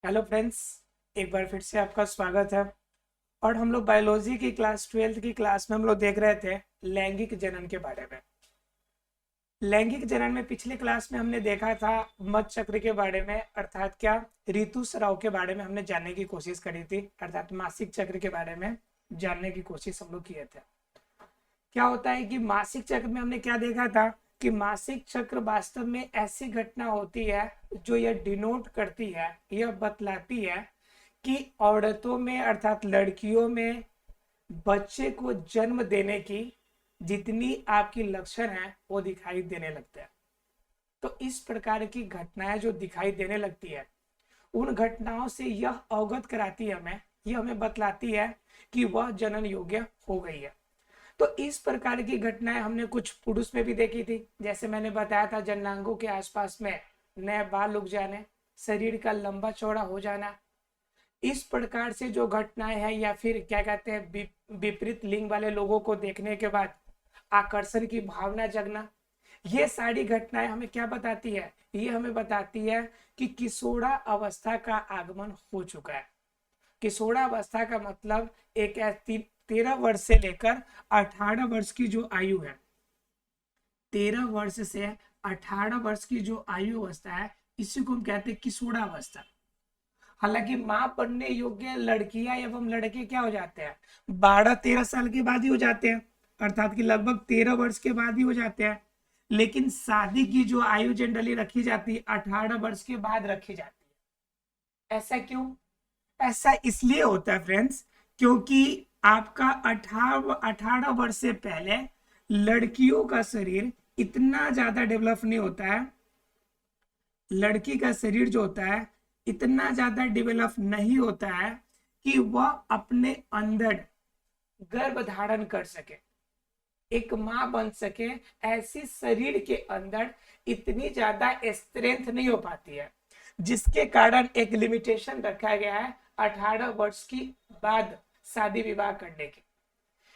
Hello friends. एक बार फिर से आपका स्वागत है। और हम लोग बायोलॉजी की क्लास 12th की क्लास में हम लोग देख रहे थे लैंगिक जनन के बारे में। लैंगिक जनन में पिछले क्लास में हमने देखा था मध चक्र के बारे में, अर्थात क्या ऋतुस्राव के बारे में हमने जानने की कोशिश करी थी, अर्थात मासिक चक्र के बारे में जानने की कोशिश हम लोग किए थे। क्या होता है कि मासिक चक्र में हमने क्या देखा था कि मासिक चक्र वास्तव में ऐसी घटना होती है जो यह डिनोट करती है, यह बतलाती है कि औरतों में अर्थात लड़कियों में बच्चे को जन्म देने की जितनी आपकी लक्षण है वो दिखाई देने लगते हैं। तो इस प्रकार की घटनाएं जो दिखाई देने लगती है, उन घटनाओं से यह अवगत कराती है हमें, यह हमें बतलाती है कि वह जनन योग्य हो गई है। तो इस प्रकार की घटनाएं हमने कुछ पुरुष में भी देखी थी, जैसे मैंने बताया था जननांगों के आसपास में नए बाल उग जाने, शरीर का लंबा चौड़ा हो जाना। इस प्रकार से जो घटनाएं हैं, या फिर क्या कहते हैं विपरीत लिंग वाले लोगों को देखने के बाद आकर्षण की भावना जगना, ये सारी घटनाएं हमें क्या बताती है? ये हमें बताती है कि किशोरा अवस्था का आगमन हो चुका है। किशोरावस्था का मतलब एक 13 वर्ष से लेकर 18 वर्ष की जो आयु है, 13 वर्ष से 18 वर्ष की जो आयु अवस्था है, इसी को हम कहते हैं किशोरावस्था। हालांकि मां बनने योग्य लड़कियां एवं लड़के क्या हो जाते हैं, 12-13 साल के बाद ही हो जाते हैं, अर्थात कि लगभग 13 वर्ष के बाद ही हो जाते हैं। लेकिन शादी की जो आयु जनरली रखी जाती है 18 वर्ष के बाद रखी जाती है। ऐसा क्यों? ऐसा इसलिए होता है फ्रेंड्स, क्योंकि आपका 18 वर्ष से पहले लड़कियों का शरीर इतना ज्यादा डेवलप नहीं होता है। लड़की का शरीर जो होता है इतना ज्यादा डेवलप नहीं होता है कि वह अपने अंदर गर्भ धारण कर सके, एक मां बन सके। ऐसी शरीर के अंदर इतनी ज्यादा स्ट्रेंथ नहीं हो पाती है, जिसके कारण एक लिमिटेशन रखा गया है 18 वर्ष की बाद शादी विवाह करने की।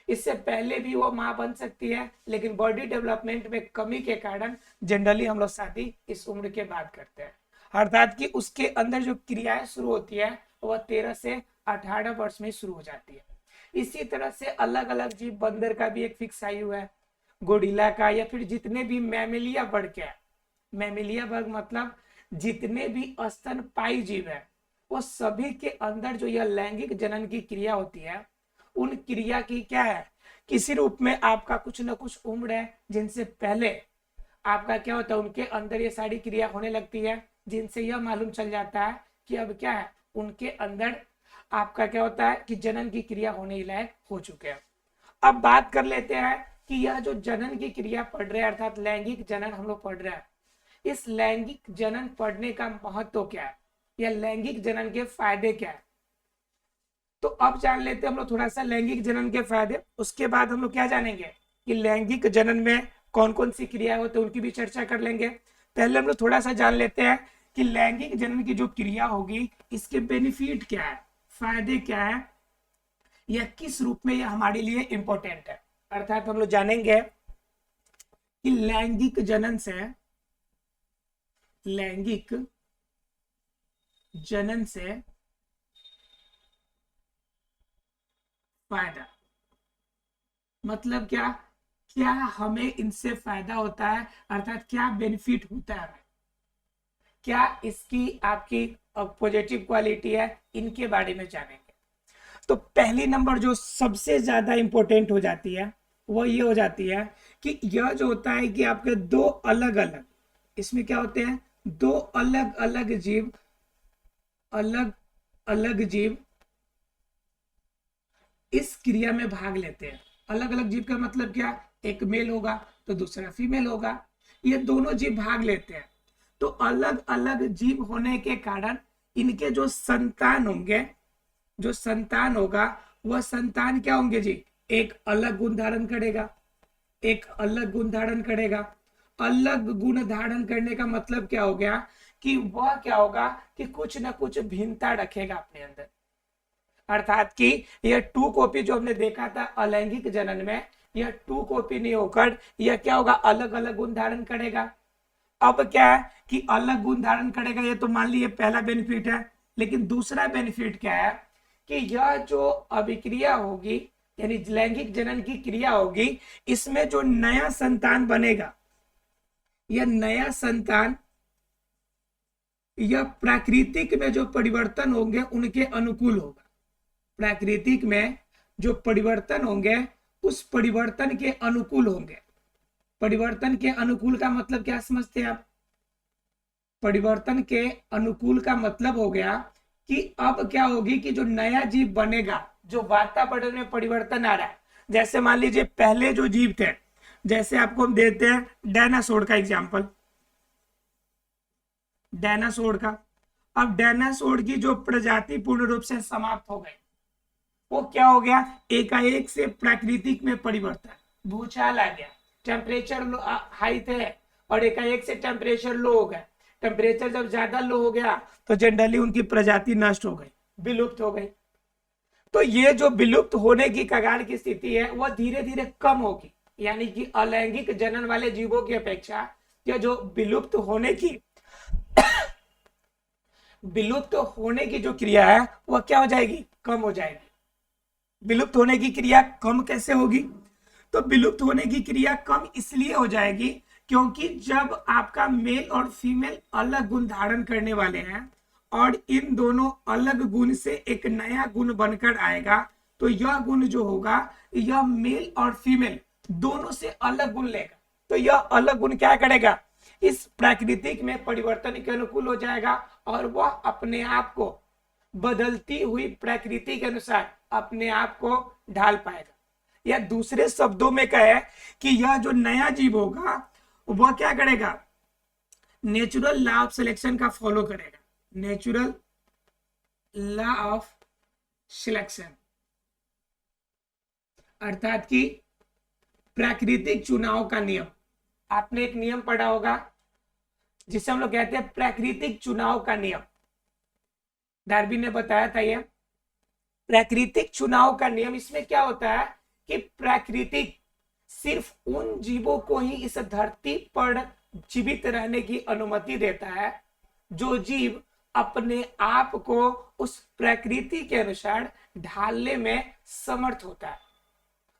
इससे पहले भी वो मां बन सकती है, लेकिन बॉडी डेवलपमेंट में कमी के कारण जनरली हम लोग शादी इस उम्र के बाद करते हैं। अर्थात कि उसके अंदर जो क्रियाएं शुरू होती है वह 13 से 18 वर्ष में शुरू हो जाती है। इसी तरह से अलग अलग जीव, बंदर का भी एक फिक्स आयु है, गोरिल्ला का, या फिर जितने भी मैमेलिया वर्ग के हैं, मैमेलिया वर्ग मतलब जितने भी स्तनपायी जीव है, वो सभी के अंदर जो यह लैंगिक जनन की क्रिया होती है, उन क्रिया की क्या है, किसी रूप में आपका कुछ ना कुछ उम्र है जिनसे पहले आपका क्या होता है, उनके अंदर ये सारी क्रिया होने लगती है, जिनसे यह मालूम चल जाता है कि अब क्या है, उनके अंदर आपका क्या होता है कि जनन की क्रिया होने लायक हो चुके हैं। अब बात कर लेते हैं कि यह जो जनन की क्रिया पढ़ रहे हैं, अर्थात लैंगिक जनन हम लोग पढ़ रहे हैं, इस लैंगिक जनन पढ़ने का महत्व क्या है, या लैंगिक जनन के फायदे क्या है। तो अब जान लेते हैं हम लोग थोड़ा सा लैंगिक जनन के फायदे। उसके बाद हम लोग क्या जानेंगे कि लैंगिक जनन में कौन कौन सी क्रिया होती है, उनकी भी चर्चा कर लेंगे। पहले हम लोग थोड़ा सा जान लेते हैं कि लैंगिक जनन की जो क्रिया होगी इसके बेनिफिट क्या है, फायदे क्या है, या किस रूप में यह हमारे लिए इंपॉर्टेंट है। अर्थात हम लोग जानेंगे कि लैंगिक जनन से फायदा मतलब क्या, क्या हमें इनसे फायदा होता है, अर्थात क्या बेनिफिट होता है, क्या इसकी आपकी पॉजिटिव क्वालिटी है, इनके बारे में जानेंगे। तो पहली नंबर जो सबसे ज्यादा इंपॉर्टेंट हो जाती है वो ये हो जाती है कि यह जो होता है कि आपके दो अलग अलग, इसमें क्या होते हैं, दो अलग अलग जीव, अलग अलग जीव इस क्रिया में भाग लेते हैं। अलग अलग जीव का मतलब क्या, एक मेल होगा तो दूसरा फीमेल होगा, ये दोनों जीव भाग लेते हैं। तो अलग अलग जीव होने के कारण इनके जो संतान होंगे, जो संतान होगा वह संतान क्या होंगे जी, एक अलग गुण धारण करेगा, एक अलग गुण धारण करेगा। अलग गुण धारण करने का मतलब क्या हो गया कि वह क्या होगा कि कुछ ना कुछ भिन्नता रखेगा अपने अंदर। अर्थात कि यह टू कॉपी जो हमने देखा था अलैंगिक जनन में, यह टू कॉपी नहीं होकर यह क्या होगा, अलग अलग गुण धारण करेगा। अब क्या है कि अलग गुण धारण करेगा, ये तो मान लीजिए पहला बेनिफिट है लेकिन दूसरा बेनिफिट क्या है कि यह जो अभिक्रिया होगी यानी लैंगिक जनन की क्रिया होगी, इसमें जो नया संतान बनेगा, यह नया संतान यह प्राकृतिक में जो परिवर्तन होंगे उनके अनुकूल होगा। प्राकृतिक में जो परिवर्तन होंगे उस परिवर्तन के अनुकूल होंगे। परिवर्तन के अनुकूल का मतलब क्या समझते हैं आप? परिवर्तन के अनुकूल का मतलब हो गया कि अब क्या होगी कि जो नया जीव बनेगा, जो वातावरण में परिवर्तन आ रहा है, जैसे मान लीजिए पहले जो जीव थे, जैसे आपको हम देते हैं डायनासोर का एग्जांपल, डायनासोर का। अब डायनासोर की जो प्रजाति पूर्ण रूप से समाप्त हो गई, वो क्या हो गया, एकाएक से प्राकृतिक में परिवर्तन, भूचाल आ गया, टेम्परेचर हाई थे और एकाएक से टेम्परेचर लो हो गया। टेम्परेचर जब ज्यादा लो हो गया तो जनरली उनकी प्रजाति नष्ट हो गई, विलुप्त हो गई। तो ये जो विलुप्त होने की कगार की स्थिति है वह धीरे धीरे कम होगी, यानी कि अलैंगिक जनन वाले जीवों की अपेक्षा यह जो विलुप्त होने की जो क्रिया है वह क्या हो जाएगी, कम हो जाएगी। विलुप्त होने की क्रिया कम कैसे होगी? तो विलुप्त होने की क्रिया कम इसलिए हो जाएगी क्योंकि जब आपका मेल और फीमेल अलग गुण धारण करने वाले हैं और इन दोनों अलग गुण से एक नया गुण बनकर आएगा, तो यह गुण जो होगा यह मेल और फीमेल दोनों से अलग गुण लेगा। तो यह अलग गुण क्या करेगा, इस प्राकृतिक में परिवर्तन के अनुकूल हो जाएगा और वह अपने आप को बदलती हुई प्रकृति के अनुसार अपने आप को ढाल पाएगा। या दूसरे शब्दों में कहे कि यह जो नया जीव होगा वह क्या करेगा, नेचुरल लॉ ऑफ सिलेक्शन का फॉलो करेगा। नेचुरल लॉ ऑफ सिलेक्शन अर्थात कि प्राकृतिक चुनाव का नियम। आपने एक नियम पढ़ा होगा जिसे हम लोग कहते हैं प्राकृतिक चुनाव का नियम। डार्विन ने बताया था यह प्राकृतिक चुनाव का नियम। इसमें क्या होता है कि प्राकृतिक सिर्फ उन जीवों को ही इस धरती पर जीवित रहने की अनुमति देता है जो जीव अपने आप को उस प्रकृति के अनुसार ढालने में समर्थ होता है।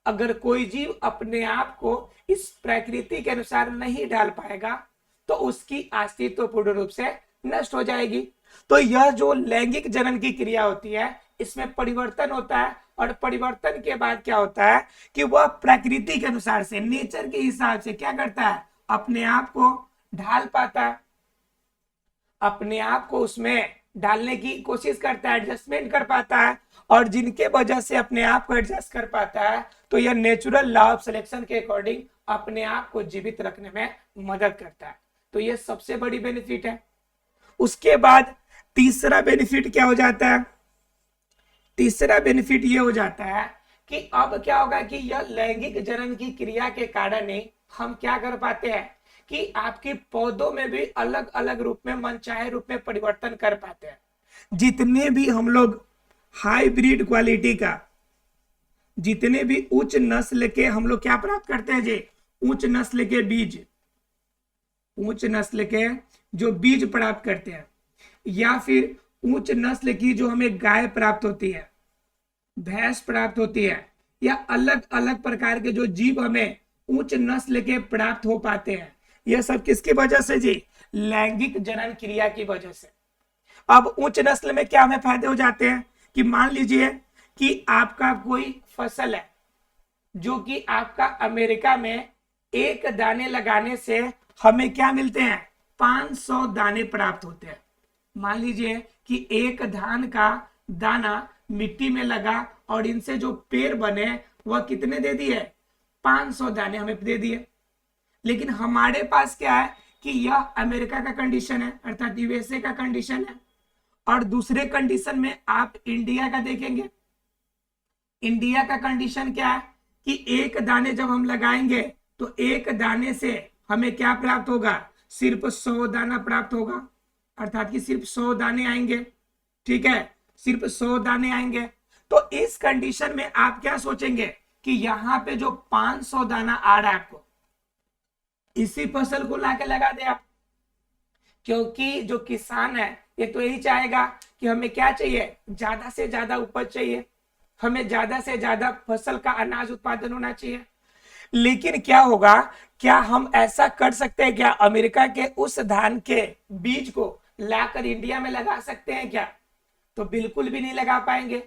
अगर कोई जीव अपने आप को इस प्रकृति के अनुसार नहीं ढाल पाएगा तो उसकी अस्तित्व पूर्ण रूप से नष्ट हो जाएगी। तो यह जो लैंगिक जनन की क्रिया होती है इसमें परिवर्तन होता है और परिवर्तन के बाद क्या होता है कि वह प्रकृति के अनुसार से, नेचर के हिसाब से क्या करता है, अपने आप को ढाल पाता है, अपने आप को उसमें डालने की कोशिश करता है, एडजस्टमेंट कर पाता है। और जिनके वजह से अपने आप को एडजस्ट कर पाता है तो यह नेचुरल लॉ ऑफ सिलेक्शन के अकॉर्डिंग अपने आप को जीवित रखने में मदद करता है। तो यह सबसे बड़ी बेनिफिट है। उसके बाद तीसरा बेनिफिट क्या हो जाता है, तीसरा बेनिफिट यह हो जाता है कि अब क्या होगा कि यह लैंगिक जनन की क्रिया के कारण ही हम क्या कर पाते हैं कि आपके पौधों में भी अलग अलग रूप में, मनचाहे रूप में परिवर्तन कर पाते हैं। जितने भी हम लोग हाइब्रिड क्वालिटी का, जितने भी उच्च नस्ल के हम लोग क्या प्राप्त करते हैं जी, उच्च नस्ल के बीज, उच्च नस्ल के जो बीज प्राप्त करते हैं, या फिर उच्च नस्ल की जो हमें गाय प्राप्त होती है, भैंस प्राप्त होती है, या अलग अलग प्रकार के जो जीव हमें उच्च नस्ल के प्राप्त हो पाते हैं, यह सब किसकी वजह से जी, लैंगिक जनन क्रिया की वजह से। अब उच्च नस्ल में क्या हमें फायदे हो जाते हैं कि मान लीजिए कि आपका कोई फसल है जो कि आपका अमेरिका में एक दाने लगाने से हमें क्या मिलते हैं, 500 दाने प्राप्त होते हैं। मान लीजिए कि एक धान का दाना मिट्टी में लगा और इनसे जो पेड़ बने वह कितने दे दिए, 500 दाने हमें दे दिए। लेकिन हमारे पास क्या है कि यह अमेरिका का कंडीशन है, अर्थात यूएसए का कंडीशन है। और दूसरे कंडीशन में आप इंडिया का देखेंगे, इंडिया का कंडीशन क्या है कि एक दाने जब हम लगाएंगे तो एक दाने से हमें क्या प्राप्त होगा, सिर्फ 100 दाना प्राप्त होगा, अर्थात कि सिर्फ 100 दाने आएंगे। ठीक है, सिर्फ 100 दाने आएंगे। तो इस कंडीशन में आप क्या सोचेंगे कि यहाँ पे जो 500 दाना आ रहा है आपको, इसी फसल को लाके लगा दे आप, क्योंकि जो किसान है ये तो यही चाहेगा कि हमें क्या चाहिए, ज्यादा से ज्यादा उपज चाहिए, हमें ज्यादा से ज्यादा फसल का अनाज उत्पादन होना चाहिए। लेकिन क्या होगा, क्या हम ऐसा कर सकते हैं क्या, अमेरिका के उस धान के बीज को लाकर इंडिया में लगा सकते हैं क्या? तो बिल्कुल भी नहीं लगा पाएंगे,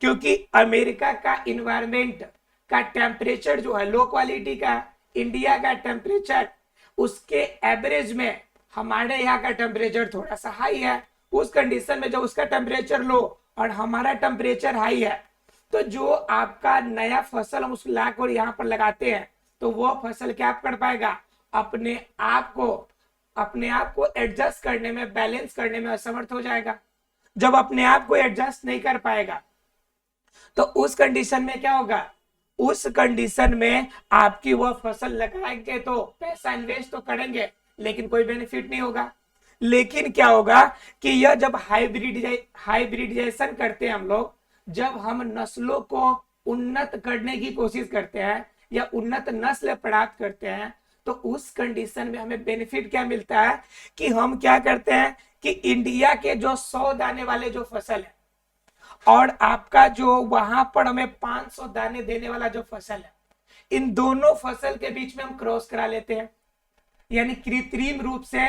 क्योंकि अमेरिका का इन्वायरमेंट का टेम्परेचर जो है लो क्वालिटी का, इंडिया का टेम्परेचर उसके एवरेज में हमारे यहाँ का टेम्परेचर थोड़ा सा हाई है। उस कंडीशन में जब उसका टेम्परेचर लो और हमारा टेम्परेचर हाई है, तो जो आपका नया फसल हम उसको लाकर यहाँ पर लगाते हैं, तो वो फसल क्या कर पाएगा, अपने आप को एडजस्ट करने में, बैलेंस करने में असमर्थ हो जाएगा। जब अपने आप को एडजस्ट नहीं कर पाएगा तो उस कंडीशन में क्या होगा, उस कंडीशन में आपकी वो फसल लगाएंगे तो पैसा इन्वेस्ट तो करेंगे लेकिन कोई बेनिफिट नहीं होगा। लेकिन क्या होगा कि यह जब हाइब्रिडाइजेशन करते हैं हम लोग, जब हम नस्लों को उन्नत करने की कोशिश करते हैं या उन्नत नस्ल प्राप्त करते हैं, तो उस कंडीशन में हमें बेनिफिट क्या मिलता है कि हम क्या करते हैं कि इंडिया के जो 100 दाने वाले जो फसल है और आपका जो वहां पर हमें 500 दाने देने वाला जो फसल है, इन दोनों फसल के बीच में हम क्रॉस करा लेते हैं, यानी कृत्रिम रूप से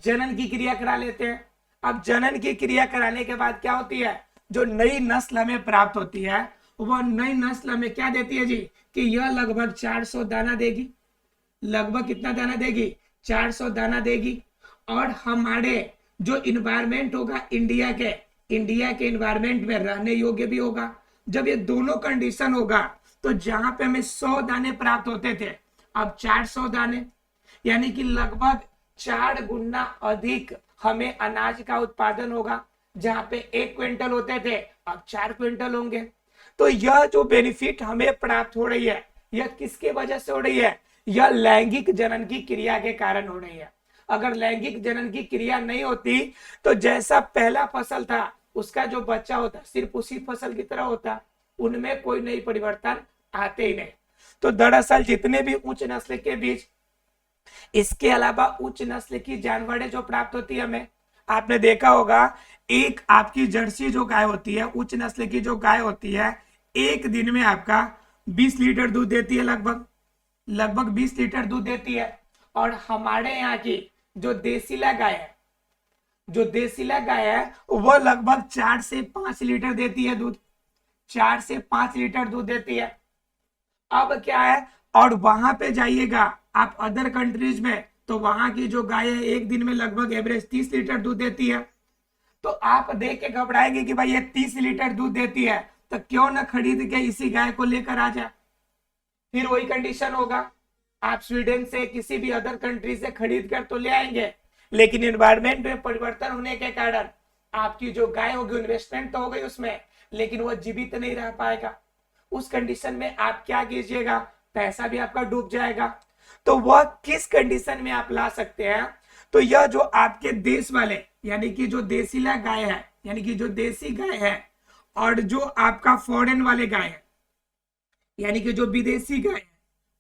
जनन की क्रिया करा लेते हैं। अब जनन की क्रिया कराने के बाद क्या होती है, जो नई नस्ल हमें प्राप्त होती है, वह नई नस्ल हमें क्या देती है जी, कि यह लगभग 400 दाना देगी। लगभग कितना दाना देगी, 400 दाना देगी। और हमारे जो इन्वायरमेंट होगा इंडिया के इन्वायरमेंट में रहने योग्य भी होगा। जब ये दोनों कंडीशन होगा तो जहां पे हमें 100 दाने प्राप्त होते थे, अब 400 दाने, यानी कि लगभग 4 गुना अधिक हमें अनाज का उत्पादन होगा। जहां पे 1 क्विंटल होते थे अब 4 क्विंटल होंगे। तो यह जो बेनिफिट हमें प्राप्त हो रही है, यह किसके वजह से हो रही है, यह लैंगिक जनन की क्रिया के कारण हो रही है। अगर लैंगिक जनन की क्रिया नहीं होती तो जैसा पहला फसल था उसका जो बच्चा होता सिर्फ उसी फसल की तरह होता, उनमें कोई नई परिवर्तन आते ही नहीं। तो दरअसल जितने भी उच्च नस्ल के बीज, इसके अलावा उच्च नस्ल की जानवरें जो प्राप्त होती है हमें, आपने देखा होगा एक आपकी जर्सी जो गाय होती है, उच्च नस्ल की जो गाय होती है, एक दिन में आपका 20 लीटर दूध देती है, लगभग 20 लीटर दूध देती है। और हमारे यहाँ की जो देसीला गाय है वो लगभग 4 से 5 लीटर देती है दूध, 4 से 5 लीटर दूध देती है। अब क्या है, और वहां पे जाइएगा आप अदर कंट्रीज में, तो वहां की जो गाय है एक दिन में लगभग एवरेज 30 लीटर दूध देती है। तो आप देख के घबराएंगे कि भाई ये 30 लीटर दूध देती है, तो क्यों ना खरीद के इसी गाय को लेकर आ जाए। फिर वही कंडीशन होगा, आप स्वीडन से किसी भी अदर कंट्री से खरीद कर तो ले आएंगे, लेकिन एनवायरमेंट में परिवर्तन होने के कारण आपकी जो गाय होगी, इन्वेस्टमेंट तो हो गई उसमें, लेकिन वो जीवित नहीं रह पाएगा। उस कंडीशन में आप क्या कीजिएगा, पैसा भी आपका डूब जाएगा। तो वह किस कंडीशन में आप ला सकते हैं, तो यह जो आपके देश वाले, यानी कि जो देसीला गाय है, यानी कि जो देसी गाय है, और जो आपका फॉरेन वाले गाय है, यानी कि जो विदेशी गाय है,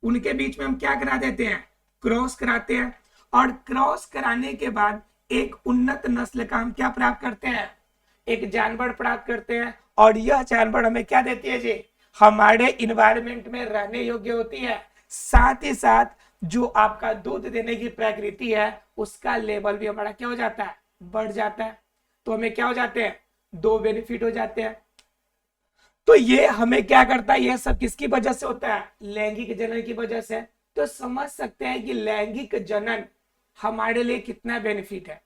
उनके बीच में हम क्या करा देते हैं, क्रॉस कराते हैं। और क्रॉस कराने के बाद एक उन्नत नस्ल का हम क्या प्राप्त करते हैं, एक जानवर प्राप्त करते हैं। और यह जानवर हमें क्या देती है जी, हमारे इन्वायरमेंट में रहने योग्य होती है, साथ ही साथ जो आपका दूध देने की प्रकृति है उसका लेवल भी हमारा क्या हो जाता है, बढ़ जाता है। तो हमें क्या हो जाते हैं, 2 बेनिफिट हो जाते हैं। तो ये हमें क्या करता है, यह सब किसकी वजह से होता है, लैंगिक जनन की वजह से। तो समझ सकते हैं कि लैंगिक जनन हमारे लिए कितना बेनिफिट है।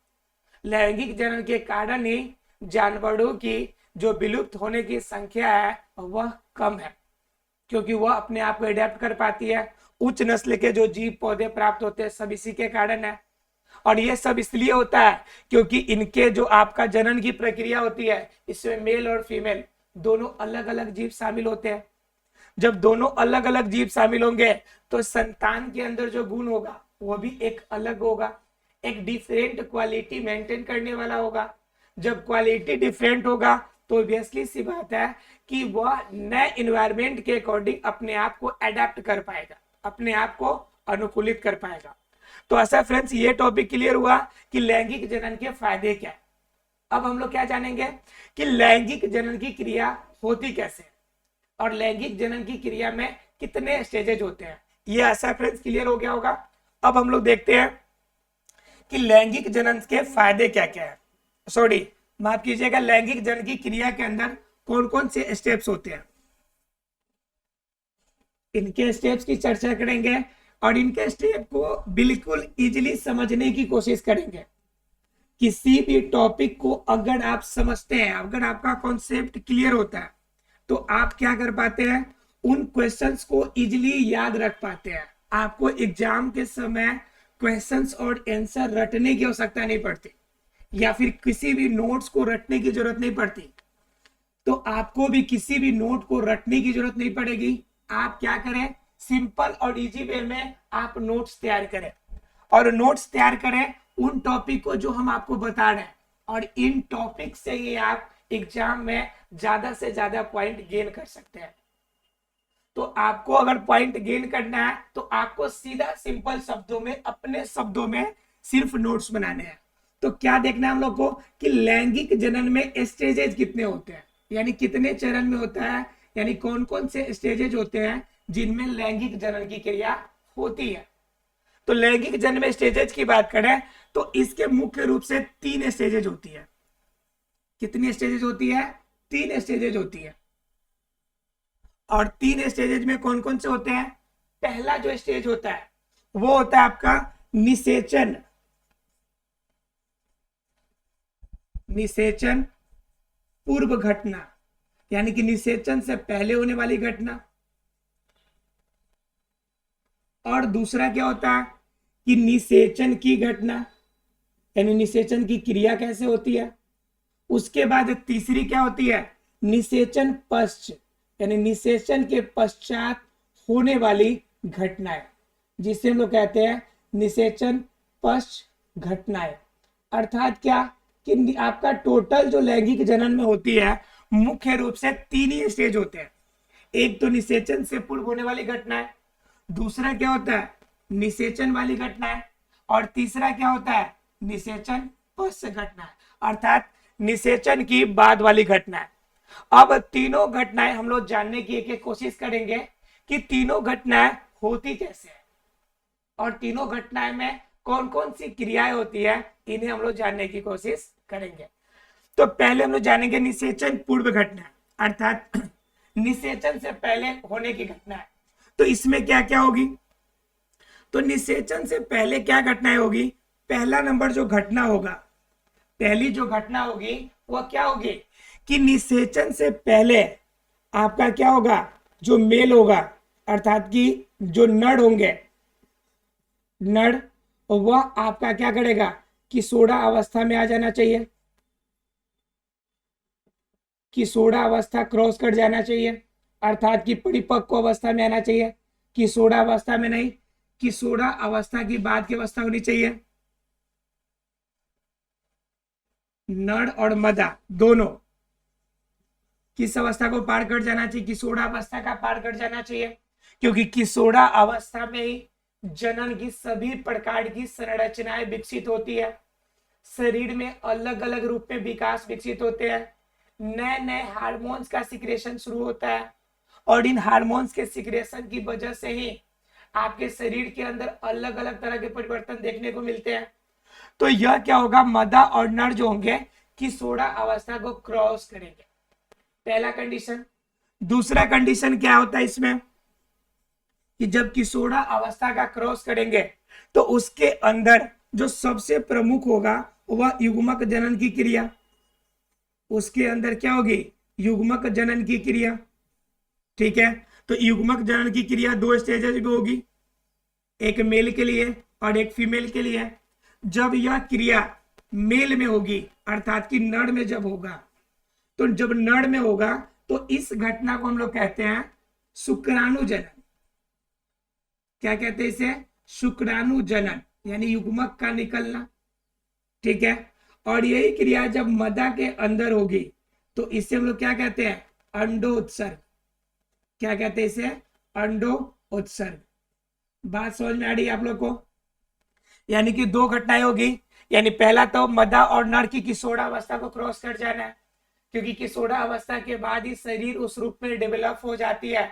लैंगिक जनन के कारण ही जानवरों की जो विलुप्त होने की संख्या है वह कम है, क्योंकि वह अपने आप को एडेप्ट कर पाती है। उच्च नस्ल के जो जीव पौधे प्राप्त होते हैं सब इसी के कारण है। और ये सब इसलिए होता है क्योंकि इनके जो आपका जनन की प्रक्रिया होती है, इसमें मेल और फीमेल दोनों अलग अलग जीव शामिल होते हैं। जब दोनों अलग अलग जीव शामिल होंगे तो संतान के अंदर जो गुण होगा वो भी एक अलग होगा, एक डिफरेंट क्वालिटी मेंटेन करने वाला होगा। जब क्वालिटी डिफरेंट होगा तो ऑब्वियसली सी बात है कि वह नए इन्वायरमेंट के अकॉर्डिंग अपने आप को अडेप्ट कर पाएगा, अपने आप को अनुकूलित कर पाएगा। तो ऐसा फ्रेंड्स ये टॉपिक क्लियर हुआ कि लैंगिक जनन के फायदे क्या है। अब हम लोग क्या जानेंगे कि लैंगिक जनन की क्रिया होती कैसे और लैंगिक जनन की क्रिया में कितने स्टेजेज होते हैं। ये ऐसा फ्रेंड्स क्लियर हो गया होगा। अब हम लोग देखते हैं कि लैंगिक जनन के फायदे क्या क्या है। सॉरी, माफ कीजिएगा, लैंगिक जनन की क्रिया के अंदर कौन कौन से स्टेप्स होते हैं, इनके स्टेप्स की चर्चा करेंगे और इनके स्टेप को बिल्कुल इजीली समझने की कोशिश करेंगे। किसी भी टॉपिक को अगर आप समझते हैं, अगर आपका कॉन्सेप्ट क्लियर होता है, तो आप क्या कर पाते हैं, उन क्वेश्चंस को इजीली याद रख पाते हैं। आपको एग्जाम के समय क्वेश्चंस और आंसर रटने की आवश्यकता नहीं पड़ती, या फिर किसी भी नोट्स को रटने की जरूरत नहीं पड़ती। तो आपको भी किसी भी नोट को रटने की जरूरत नहीं पड़ेगी। आप क्या करें, सिंपल और इजी वे में आप नोट्स तैयार करें, और नोट्स तैयार करें उन टॉपिक को जो हम आपको बता रहे हैं, और इन टॉपिक से ही आप एग्जाम में ज्यादा से ज्यादा पॉइंट गेन कर सकते हैं। तो आपको अगर पॉइंट गेन करना है तो आपको सीधा सिंपल शब्दों में, अपने शब्दों में सिर्फ नोट्स बनाने हैं। तो क्या देखना है हम लोग को कि लैंगिक जनन में स्टेजेज कितने होते हैं, यानी कितने चरण में होता है, यानी कौन कौन से स्टेजेज होते हैं जिनमें लैंगिक जनन की क्रिया होती है। तो लैंगिक जनन में स्टेजेज की बात करें तो इसके मुख्य रूप से 3 स्टेजेज होती है। कितनी स्टेजेज होती है? 3 स्टेजेज होती है। और 3 स्टेजेज में कौन कौन से होते हैं? पहला जो स्टेज होता है वो होता है आपका निषेचन। निषेचन पूर्व घटना, यानी कि निषेचन से पहले होने वाली घटना। और दूसरा क्या होता है कि निषेचन की घटना, यानी निषेचन की क्रिया कैसे होती है। उसके बाद तीसरी क्या होती है, निषेचन पश्चात, यानी निषेचन के पश्चात होने वाली घटनाएं, जिसे हम लोग कहते हैं निषेचन पश्च घटनाएं। अर्थात क्या कि आपका टोटल जो लैंगिक जनन में होती है मुख्य रूप से 3 ही स्टेज होते हैं। एक तो निषेचन से पूर्व होने वाली घटना है, दूसरा क्या होता है निषेचन वाली घटना है, और तीसरा क्या होता है निषेचन पश्च घटना है, अर्थात निषेचन की बाद वाली घटना है। अब तीनों घटनाएं हम लोग जानने की एक कोशिश करेंगे कि तीनों घटनाएं होती कैसे है और तीनों घटनाएं में कौन कौन सी क्रियाएं होती है, इन्हें हम लोग जानने की कोशिश करेंगे। तो पहले हम लोग जानेंगे निषेचन पूर्व घटना, अर्थात निषेचन से पहले होने की घटना है। तो इसमें क्या क्या होगी, तो निषेचन से पहले क्या घटनाएं होगी। पहला नंबर जो घटना होगा, पहली जो घटना होगी वह क्या होगी कि निषेचन से पहले आपका क्या होगा, जो मेल होगा, अर्थात कि जो नर होंगे, नर, वह आपका क्या करेगा कि सोडा अवस्था में आ जाना चाहिए, कि सोडा अवस्था क्रॉस कर जाना चाहिए, अर्थात कि परिपक्व अवस्था में आना चाहिए, कि सोडा अवस्था में नहीं, कि सोडा अवस्था की बाद की अवस्था होनी चाहिए। नर और मदा दोनों किस अवस्था को पार कर जाना चाहिए, किशोरा अवस्था का पार कर जाना चाहिए, क्योंकि किशोरा अवस्था में ही जनन की सभी प्रकार की संरचनाएं विकसित होती है, शरीर में अलग अलग रूप में विकास विकसित होते हैं, नए नए हार्मोन्स का सिक्रेशन शुरू होता है, और इन हार्मोन्स के सिक्रेशन की वजह से ही आपके शरीर के अंदर अलग अलग तरह के परिवर्तन देखने को मिलते हैं। तो यह क्या होगा, मदा और नर जो होंगे किशोरा अवस्था को क्रॉस करेंगे, पहला कंडीशन। दूसरा कंडीशन क्या होता है इसमें कि जब किशोरा अवस्था का क्रॉस करेंगे तो उसके अंदर जो सबसे प्रमुख होगा वह युग्मक जनन की क्रिया। उसके अंदर क्या होगी, युग्मक जनन की क्रिया। ठीक है, तो युग्मक जनन की क्रिया 2 स्टेजेस में होगी, एक मेल के लिए और एक फीमेल के लिए। जब यह क्रिया मेल में होगी, अर्थात कि नर में जब होगा, तो जब नर में होगा तो इस घटना को हम लोग कहते हैं शुक्राणु जनन। क्या कहते हैं इसे, शुक्राणु जनन, यानी युग्मक का निकलना। ठीक है, और यही क्रिया जब मदा के अंदर होगी तो इसे हम लोग क्या कहते हैं, अंडोत्सर्ग। क्या कहते हैं इसे, अंडोत्सर्ग। बात समझ में आ रही है आप लोग को। यानी कि दो घटनाएं होगी। यानी पहला तो मदा और नर की किशोरावस्था को क्रॉस कर जाना है, क्योंकि किशोरावस्था के बाद ही शरीर उस रूप में डेवलप हो जाती है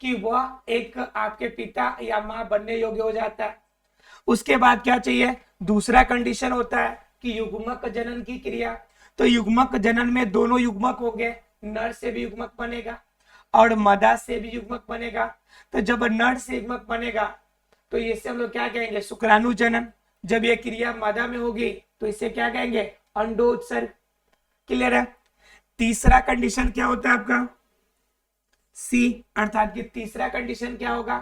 कि वह एक आपके पिता या माँ बनने योग्य हो जाता है। उसके बाद क्या चाहिए, दूसरा कंडीशन होता है कि युग्मक जनन की क्रिया। तो युग्मक जनन में दोनों युग्मक हो गए, नर से भी युग्मक बनेगा और मदा से भी युग्मक बनेगा। तो जब नर से युग्मक बनेगा तो इसे हम लोग क्या कहेंगे, शुक्राणु जनन। जब ये क्रिया मदा में होगी तो इसे क्या कहेंगे, अंडोत्सर्ग। क्लियर है। तीसरा कंडीशन क्या होता है आपका, सी, अर्थात कि तीसरा कंडीशन क्या होगा,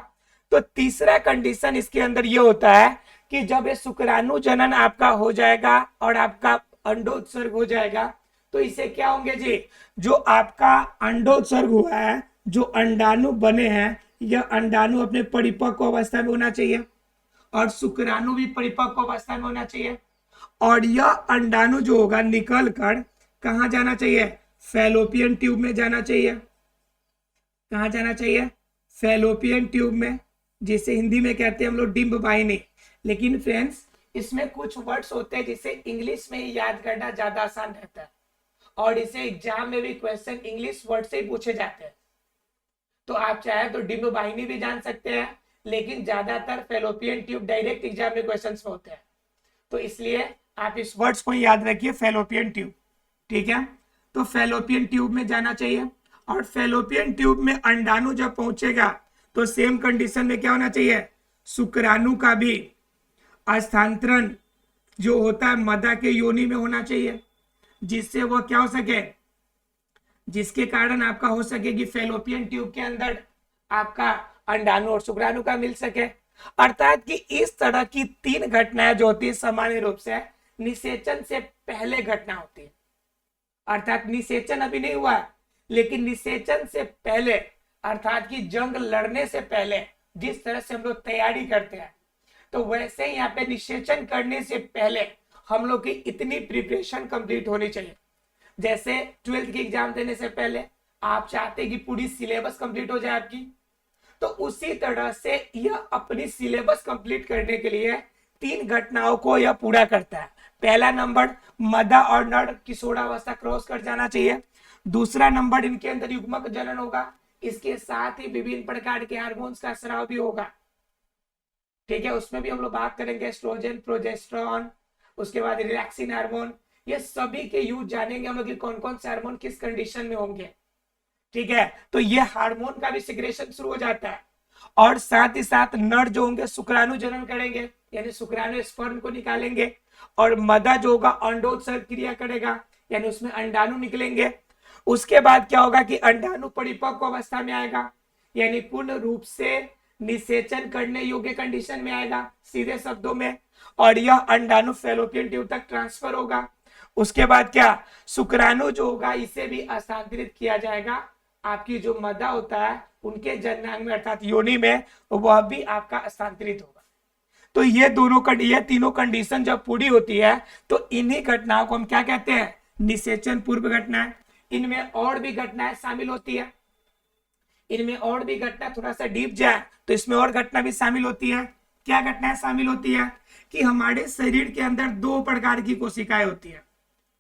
तो तीसरा कंडीशन इसके अंदर ये होता है कि जब ये शुक्राणु जनन आपका हो जाएगा और आपका अंडोत्सर्ग हो जाएगा तो इसे क्या होंगे जी, जो आपका अंडोत्सर्ग हुआ है, जो अंडाणु बने हैं, यह अंडाणु अपने परिपक्व अवस्था में होना चाहिए और शुक्राणु भी परिपक्व अवस्था में होना चाहिए। और यह अंडाणु जो होगा निकल कर कहाँ जाना चाहिए, फैलोपियन ट्यूब में जाना चाहिए। कहाँ जाना चाहिए, फैलोपियन ट्यूब में, जिसे हिंदी में कहते हैं हम लोग डिंब वाहिनी। लेकिन फ्रेंड्स इसमें कुछ वर्ड्स होते हैं जिसे इंग्लिश में ही याद करना ज्यादा आसान रहता है और इसे एग्जाम में भी क्वेश्चन इंग्लिश वर्ड से ही पूछे जाते हैं। तो आप चाहे तो डिंब वाहिनी भी जान सकते हैं, लेकिन ज्यादातर फैलोपियन ट्यूब डायरेक्ट एग्जाम में क्वेश्चन होते हैं, तो इसलिए आप इस वर्ड्स को याद रखिए, फैलोपियन ट्यूब। ठीक है, तो फैलोपियन ट्यूब में जाना चाहिए और फैलोपियन ट्यूब में अंडाणु जब पहुंचेगा तो सेम कंडीशन में क्या होना चाहिए, शुक्राणु का भी स्थानांतरण जो होता है मदा के योनि में होना चाहिए, जिससे वह क्या हो सके, जिसके कारण आपका हो सके कि फैलोपियन ट्यूब के अंदर आपका अंडाणु और शुक्राणु का मिल सके। अर्थात कि इस तरह की तीन घटनाएं जो होती है सामान्य रूप से निषेचन से पहले घटना होती है। अर्थात निषेचन अभी नहीं हुआ, लेकिन निषेचन से पहले अर्थात कि जंग लड़ने से पहले जिस तरह से हम लोग तैयारी करते हैं, तो वैसे ही यहाँ पे निषेचन करने से पहले हम लोग की इतनी प्रिपरेशन कंप्लीट होनी चाहिए। जैसे 12th की एग्जाम देने से पहले आप चाहते हैं कि पूरी सिलेबस कंप्लीट हो जाए आपकी, तो उसी तरह से यह अपनी सिलेबस कंप्लीट करने के लिए तीन घटनाओं को यह पूरा करता है। पहला नंबर, मदा और नर किशोरावस्था क्रॉस कर जाना चाहिए। दूसरा नंबर, इनके अंदर युग्मक जनन होगा, इसके साथ ही विभिन्न प्रकार के हार्मोन्स का स्राव भी होगा। ठीक है, उसमें भी हम लोग बात करेंगे, एस्ट्रोजन, प्रोजेस्टेरॉन, उसके बाद रिलैक्सिन हार्मोन, ये सभी के यूज जानेंगे हम लोग कि कौन कौन से हार्मोन किस कंडीशन में होंगे। ठीक है, तो ये हार्मोन का भी सिक्रेशन शुरू हो जाता है और साथ ही साथ नर जो होंगे शुक्राणु जनन करेंगे, यानी शुक्राणु स्पर्म को निकालेंगे, और मदा जो होगा अंडोत्सर्ग क्रिया करेगा, यानी उसमें अंडाणु निकलेंगे। उसके बाद क्या होगा कि अंडाणु परिपक्व अवस्था में आएगा, यानी पूर्ण रूप से निषेचन करने योग्य कंडीशन में आएगा सीधे शब्दों में, और यह अंडाणु फैलोपियन ट्यूब तक ट्रांसफर होगा। उसके बाद क्या, शुक्राणु जो होगा इसे भी हस्तांतरित किया जाएगा, आपकी जो मदा होता है उनके जननांग में अर्थात योनि में, वह भी आपका हस्तांतरित होगा। तो ये तीनों कंडीशन जब पूरी होती है तो इन्हीं घटनाओं को हम क्या कहते हैं, निषेचन पूर्व घटनाएं। इनमें और भी घटनाएं शामिल होती है, इनमें और भी घटना थोड़ा सा डीप जाए तो इसमें और घटना भी शामिल होती है। क्या घटनाएं शामिल होती है कि हमारे शरीर के अंदर दो प्रकार की कोशिकाएं होती है।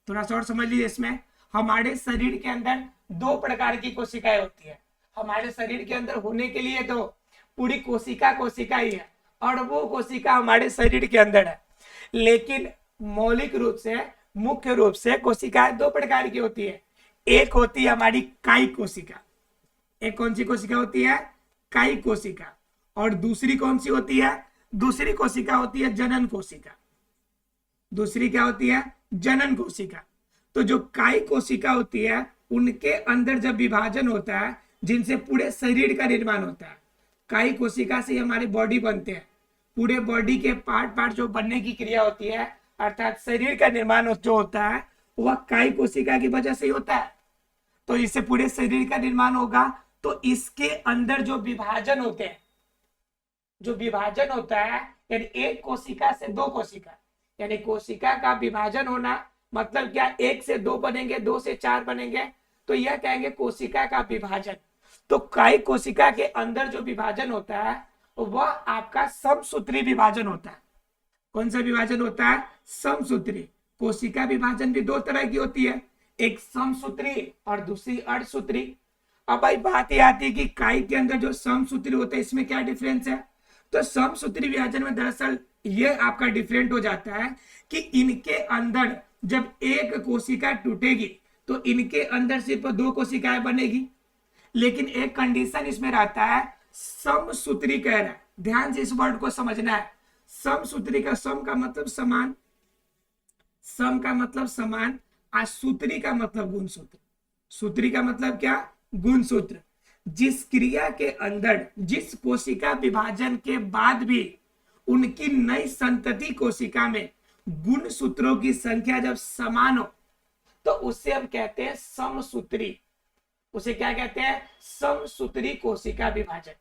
थोड़ा सा और समझ लीजिए, इसमें हमारे शरीर के अंदर दो प्रकार की कोशिकाएं होती है। हमारे शरीर के अंदर होने के लिए तो पूरी कोशिका ही है और वो कोशिका हमारे शरीर के अंदर है, लेकिन मौलिक रूप से मुख्य रूप से कोशिकाएं दो प्रकार की होती है। एक होती है हमारी कायिक कोशिका, एक कौन सी कोशिका होती है, कायिक कोशिका, और दूसरी कौन सी होती है, दूसरी कोशिका होती है जनन कोशिका। दूसरी क्या होती है, जनन कोशिका। तो जो कायिक कोशिका होती है उनके अंदर जब विभाजन होता है, जिनसे पूरे शरीर का निर्माण होता है, कायिक कोशिका से हमारे बॉडी बनते हैं, पूरे बॉडी के पार्ट जो बनने की क्रिया होती है, अर्थात शरीर का निर्माण जो होता है वह कायिक कोशिका की वजह से ही होता है। तो इससे पूरे शरीर का निर्माण होगा। तो इसके अंदर जो विभाजन होते हैं, जो विभाजन होता है, यानी एक कोशिका से दो कोशिका, यानी कोशिका का विभाजन होना मतलब क्या, एक से दो बनेंगे, दो से चार बनेंगे, तो यह कहेंगे कोशिका का विभाजन। तो कायिक कोशिका के अंदर जो विभाजन होता है वह आपका समसूत्री विभाजन होता है। कौन सा विभाजन होता है? समसूत्री। कोशिका विभाजन भी दो तरह की होती है, एक समसूत्री और दूसरी अर्धसूत्री। अब भाई बात ये आती है कि काई के अंदर जो समसूत्री होता है इसमें क्या डिफरेंस है? तो समसूत्री विभाजन में दरअसल ये आपका डिफरेंट हो जाता है कि इनके अंदर जब एक कोशिका टूटेगी तो इनके अंदर सिर्फ दो कोशिकाएं बनेगी, लेकिन एक कंडीशन इसमें रहता है, समसूत्री कह रहा है, ध्यान से इस वर्ड को समझना है। समसूत्री का सम का मतलब समान, सम का मतलब समान, और सूत्री का मतलब गुणसूत्र। सूत्री का मतलब क्या? गुणसूत्र। जिस क्रिया के अंदर जिस कोशिका विभाजन के बाद भी उनकी नई संतति कोशिका में गुणसूत्रों की संख्या जब समान हो तो उसे हम कहते हैं समसूत्री। उसे क्या कहते हैं? समसूत्री कोशिका विभाजन।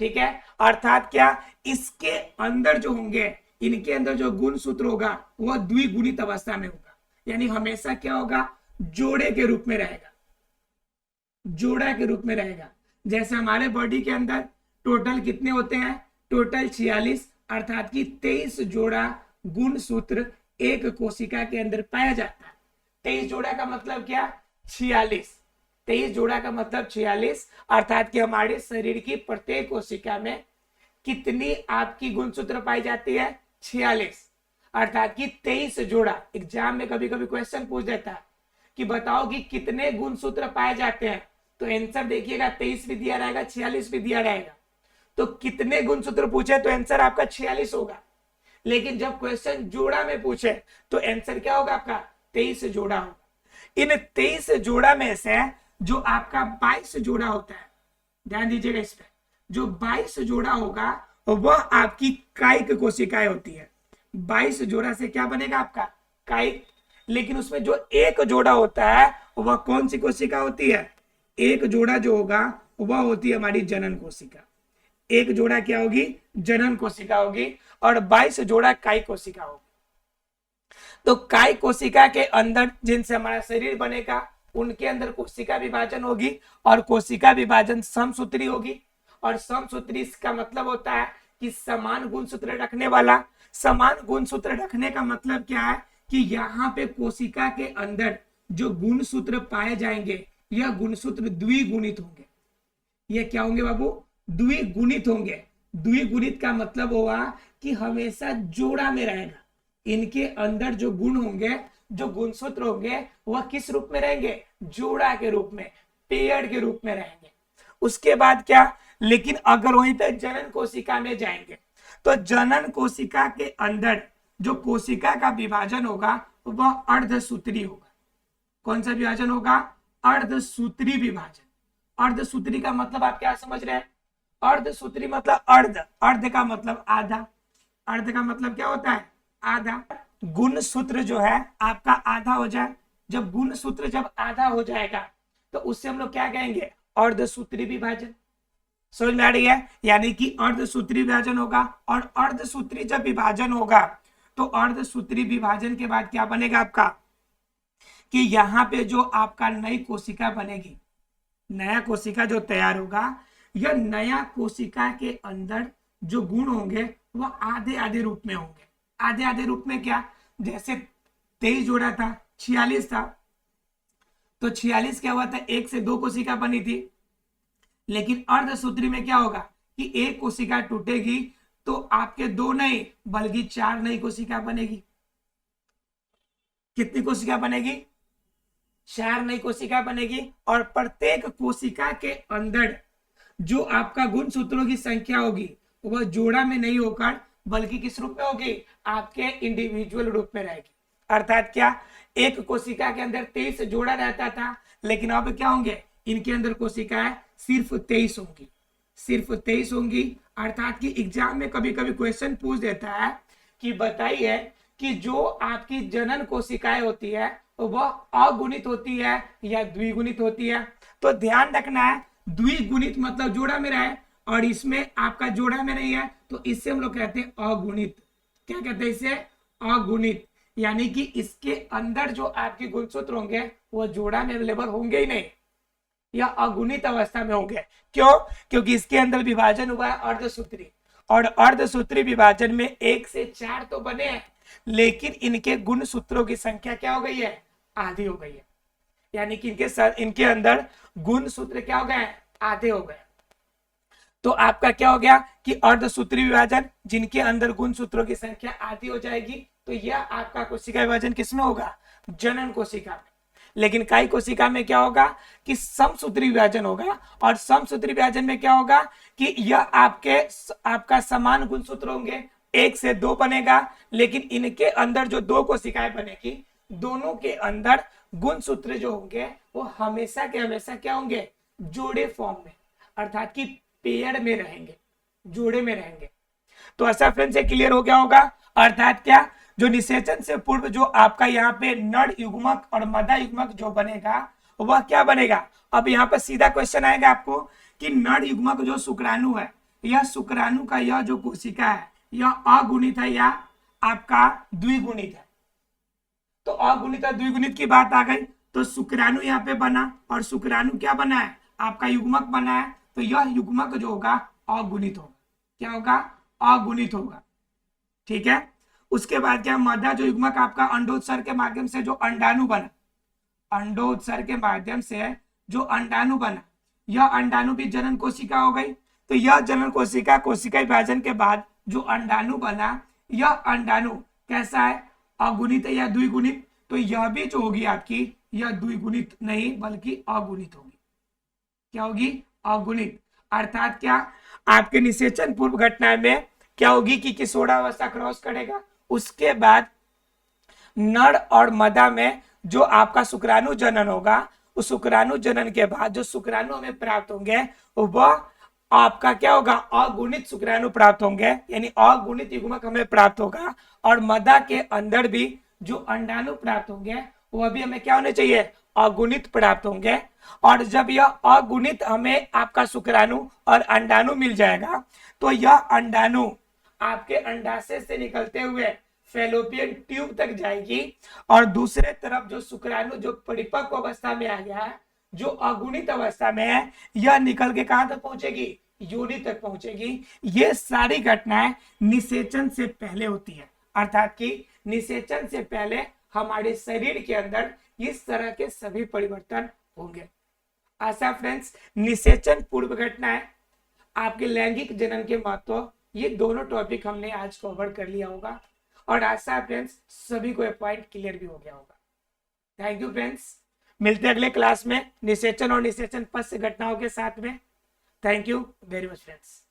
ठीक है, अर्थात क्या, इसके अंदर जो होंगे, इनके अंदर जो गुणसूत्र होगा वह द्विगुणित अवस्था में होगा, यानी हमेशा क्या होगा? जोड़े के रूप में रहेगा, जोड़ा के रूप में रहेगा। जैसे हमारे बॉडी के अंदर टोटल कितने होते हैं? टोटल 46, अर्थात कि 23 जोड़ा गुणसूत्र एक कोशिका के अंदर पाया जाता है। 23 जोड़ा का मतलब क्या? 46। 23 जोड़ा का मतलब 46, अर्थात कि हमारे शरीर की प्रत्येक कोशिका में कितनी आपकी गुणसूत्र पाई जाती है? 46, अर्थात कि 23 जोड़ा। एग्जाम में कभी कभी क्वेश्चन पूछ देता है कि बताओ कि कितने गुणसूत्र पाए जाते हैं, तो आंसर देखिएगा 23 भी दिया रहेगा, 46 भी दिया रहेगा। तो कितने गुणसूत्र पूछे तो आंसर आपका 46 होगा, लेकिन जब क्वेश्चन जोड़ा में पूछे तो आंसर क्या होगा आपका? 23 जोड़ा होगा। इन 23 जोड़ा में से जो आपका 22 जोड़ा होता है, ध्यान दीजिएगा इस पे, जो 22 जोड़ा होगा वह आपकी कायिक कोशिकाएं होती है। 22 जोड़ा से क्या बनेगा आपका? कायिक। लेकिन उसमें जो एक जोड़ा होता है वह कौन सी कोशिका होती है? एक जोड़ा जो होगा वह होती है हमारी जनन कोशिका। एक जोड़ा क्या होगी? जनन कोशिका होगी, और 22 जोड़ा कायिक कोशिका होगी। तो कायिक कोशिका के अंदर जिनसे हमारा शरीर बनेगा उनके अंदर कोशिका विभाजन होगी, और कोशिका विभाजन समसूत्री होगी। और समसूत्री इसका मतलब होता है कि समान गुणसूत्र रखने वाला। समान गुणसूत्र रखने का मतलब क्या है? कि यहाँ पे कोशिका के अंदर जो गुणसूत्र पाए जाएंगे यह गुणसूत्र द्विगुणित होंगे। ये क्या होंगे बाबू? द्विगुणित होंगे। द्विगुणित का मतलब होगा कि हमेशा जोड़ा में रहेगा। इनके अंदर जो गुण होंगे, जो गुणसूत्र होंगे, वह किस रूप में रहेंगे? जोड़ा के रूप में, पेयर के रूप में रहेंगे। उसके बाद क्या? लेकिन अगर वहीं पे जनन कोशिका में जाएंगे तो जनन कोशिका के अंदर जो कोशिका का विभाजन होगा वह अर्धसूत्री होगा। कौन सा विभाजन होगा? अर्धसूत्री विभाजन। अर्धसूत्री का मतलब आप क्या समझ रहे हैं? अर्धसूत्री मतलब अर्ध, अर्ध का मतलब आधा। अर्ध का मतलब क्या होता है? आधा। गुणसूत्र जो है आपका आधा हो जाए, जब गुणसूत्र जब आधा हो जाएगा तो उससे हम लोग क्या कहेंगे? अर्धसूत्री विभाजन। समझ में आ रही है? यानी कि अर्धसूत्री विभाजन होगा, और अर्धसूत्री जब विभाजन होगा तो अर्धसूत्री विभाजन के बाद क्या बनेगा आपका? कि यहाँ पे जो आपका नई कोशिका बनेगी, नया कोशिका जो तैयार होगा, यह नया कोशिका के अंदर जो गुण होंगे वह आधे आधे रूप में होंगे। आधे आधे रूप में क्या? जैसे 23 जोड़ा था, 46 था, तो 46 क्या हुआ था? एक से दो कोशिका बनी थी। लेकिन अर्धसूत्री में क्या होगा कि एक कोशिका टूटेगी तो आपके दो नहीं बल्कि 4 नई कोशिका बनेगी। कितनी कोशिका बनेगी? 4 नई कोशिका बनेगी, और प्रत्येक कोशिका के अंदर जो आपका गुणसूत्रों की संख्या होगी वह जोड़ा में नहीं होकर बल्कि किस रूप में होगी? आपके इंडिविजुअल रूप में रहेगी। अर्थात क्या? एक कोशिका के अंदर 23 जोड़ा रहता था, लेकिन अब क्या होंगे? इनके अंदर कोशिकाएं सिर्फ 23 होंगी, सिर्फ 23 होंगी। अर्थात कि एग्जाम में कभी कभी क्वेश्चन पूछ देता है कि बताइए कि जो आपकी जनन कोशिकाएं होती है वह अगुणित होती है या द्विगुणित होती है? तो ध्यान रखना है, द्विगुणित मतलब जोड़ा में रहे, और इसमें आपका जोड़ा में नहीं है तो इससे हम लोग कहते हैं अगुणित। क्या कहते हैं इसे? अगुणित। यानी कि इसके अंदर जो आपके गुणसूत्र होंगे वो जोड़ा में अवेलेबल होंगे ही नहीं, या अगुणित अवस्था में होंगे। क्यों? क्योंकि इसके अंदर विभाजन हुआ है अर्धसूत्री, और अर्धसूत्री विभाजन में 1 से 4 तो बने हैं, लेकिन इनके गुण सूत्रों की संख्या क्या हो गई है, आधी हो गई है। यानी कि इनके अंदर गुण सूत्र क्या हो गए, आधे हो गए। तो आपका क्या हो गया कि अर्धसूत्री विभाजन जिनके अंदर गुण सूत्रों की संख्या आधी हो जाएगी, तो यह आपका कोशिका विभाजन किसमें होगा, जनन कोशिका में। लेकिन काई कोशिका में क्या होगा कि समसूत्री विभाजन होगा, और समसूत्री विभाजन में क्या होगा कि यह आपका समान गुण सूत्र होंगे, 1 से 2 बनेगा, लेकिन इनके अंदर जो 2 कोशिकाएं बनेगी, दोनों के अंदर गुण सूत्र जो होंगे वो हमेशा के हमेशा क्या होंगे, जोड़े फॉर्म में, अर्थात कि पेयर में रहेंगे, जोड़े में रहेंगे। तो ऐसा फ्रेंड्स से क्लियर हो गया होगा। अर्थात क्या, जो निषेचन से पूर्व जो आपका यहाँ पे नर युग्मक और मदा युग्मक जो बनेगा वह क्या बनेगा। अब यहाँ पर सीधा क्वेश्चन आएगा आपको कि नर युग्मक जो शुक्राणु है, यह शुक्राणु का यह जो कोशिका है यह अगुणित है या आपका द्विगुणित है। तो अगुणित और द्विगुणित की बात आ गई, तो शुक्राणु यहाँ पे बना और शुक्राणु क्या बना है, आपका युग्मक बना है, तो यह युग्मक जो होगा अगुणित होगा। क्या होगा, अगुणित होगा। ठीक है। उसके बाद क्या, मदा जो युग्मक आपका अंडोत्सर्ग के माध्यम से जो अंडाणु बना, अंडोत्सर्ग के माध्यम से जो अंडाणु बना, यह अंडाणु भी जनन कोशिका हो गई। तो यह जनन कोशिका कोशिका विभाजन के बाद जो अंडाणु बना, यह अंडाणु कैसा है, अगुणित या द्विगुणित। तो यह भी जो होगी आपकी, यह द्विगुणित नहीं बल्कि अगुणित होगी। क्या होगी, अगुणित। अर्थात क्या, आपके निषेचन पूर्व घटना में क्या होगी कि किशोरावस्था क्रॉस करेगा, उसके बाद नर और मदा में जो आपका शुक्राणु जनन होगा, उस शुक्राणु जनन के बाद जो शुक्राणु हमें प्राप्त होंगे वह आपका क्या होगा, अगुणित शुक्राणु प्राप्त होंगे, यानी अगुणित युग्मक हमें प्राप्त होगा। और मदा के अंदर भी जो अंडाणु प्राप्त होंगे वह भी हमें क्या होने चाहिए, अगुणित प्राप्त होंगे। और जब यह अगुणित हमें आपका शुक्राणु और अंडाणु मिल जाएगा, तो यह अंडाणु आपके अंडाशय से निकलते हुए फैलोपियन ट्यूब तक जाएगी, और दूसरे तरफ जो शुक्राणु जो परिपक्व अवस्था में आ गया है, जो अगुणित अवस्था में है, यह निकल के कहां तक पहुंचेगी, योनि तक पहुंचेगी। ये सारी घटनाएं निषेचन से पहले होती है। अर्थात कि निषेचन से पहले हमारे शरीर के अंदर इस तरह के सभी परिवर्तन होंगे। आशा फ्रेंड्स, निषेचन पूर्व घटनाएं, आपके लैंगिक जनन के महत्व, ये दोनों टॉपिक हमने आज कवर कर लिया होगा, और आशा फ्रेंड्स सभी को पॉइंट क्लियर भी हो गया होगा। थैंक यू फ्रेंड्स, मिलते हैं अगले क्लास में निषेचन और निषेचन पश्च घटनाओं के साथ में। Thank you very much friends.